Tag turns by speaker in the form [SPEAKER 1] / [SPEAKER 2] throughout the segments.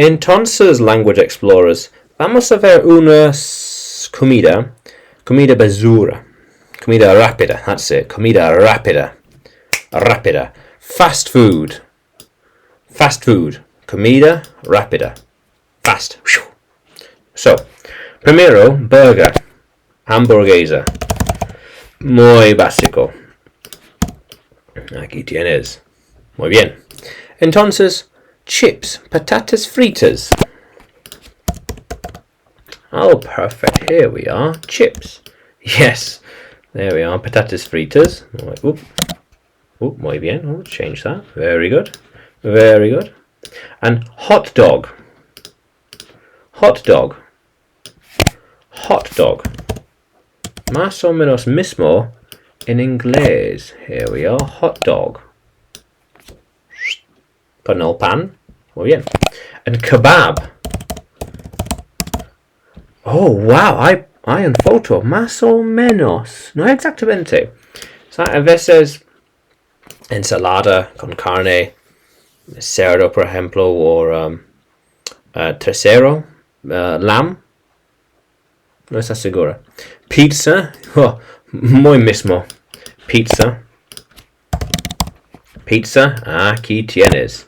[SPEAKER 1] Entonces, language explorers, vamos a ver una comida basura. Comida rápida, that's it. Comida rápida. Rápida. Fast food. Fast food. Comida rápida. Fast. So, primero, burger. Hamburguesa. Muy básico. Aquí tienes. Muy bien. Entonces, chips. Patatas fritas. Oh, perfect. Here we are. Chips. Yes. There we are. Patatas fritas. Muy bien. Oh, change that. Very good. Very good. And hot dog. Hot dog. Hot dog. Más o menos mismo en inglés. Here we are. Hot dog. Con el pan. Muy bien. And kebab. Oh, wow. Hay un foto. Más o menos. No exactamente. So, a veces ensalada con carne, cerdo, por ejemplo, o tercero, lamb. No estás segura. Pizza. Oh, muy mismo. Pizza. Pizza. Aquí tienes.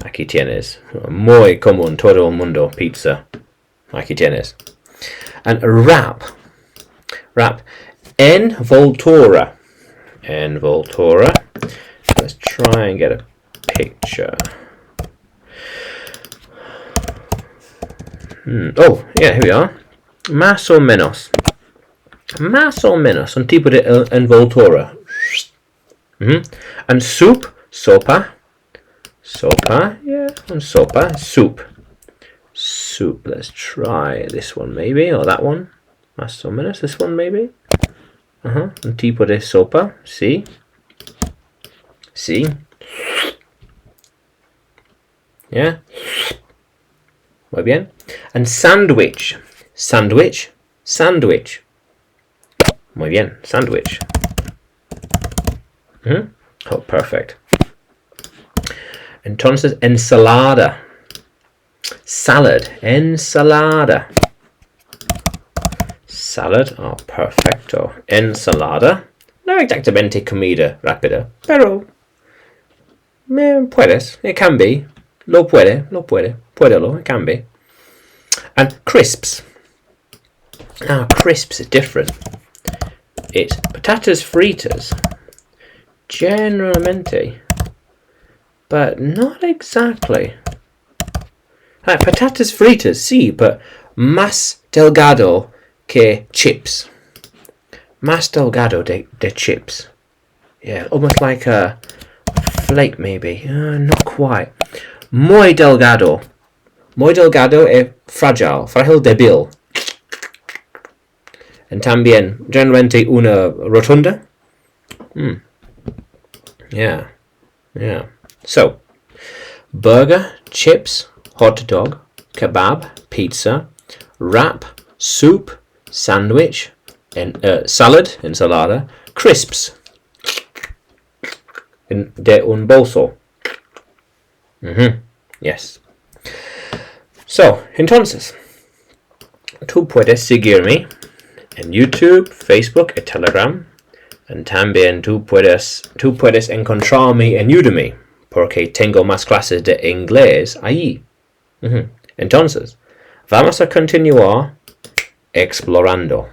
[SPEAKER 1] Aquí tienes. Muy común. Todo el mundo. Pizza. Aquí tienes. And wrap. Wrap. Envoltura. Envoltura. Let's try and get a picture. Oh, yeah, here we are. Más o menos. Más o menos. Un tipo de envoltura. And soup. Sopa. Sopa. Yeah, and sopa. Soup. Soup. Let's try this one maybe. Or that one. Más o menos. This one maybe. Un tipo de sopa. Sí. Sí. Yeah. Muy bien. And sandwich. Sandwich. Sandwich. Muy bien. Sandwich. Oh, perfect. Entonces, ensalada. Salad. Ensalada. Salad. Oh, perfecto. Ensalada. No exactamente comida rápida, pero puedes. It can be. Lo puede. Puédelo. It can be. And crisps. Now, crisps are different. It's patatas fritas. Generalmente. But not exactly. Patatas fritas, sí, but más delgado que chips. Más delgado de chips. Yeah, almost like a flake maybe. Not quite. Muy delgado. Muy delgado e frágil. Frágil débil. And también generalmente una rotunda. Yeah. So, burger, chips, hot dog, kebab, pizza, wrap, soup, sandwich, salad, ensalada, crisps, de un bolso. Yes. So, entonces, tú puedes seguirme en YouTube, Facebook y Telegram. Y también tú puedes encontrarme en Udemy, porque tengo más clases de inglés allí. Entonces, vamos a continuar explorando.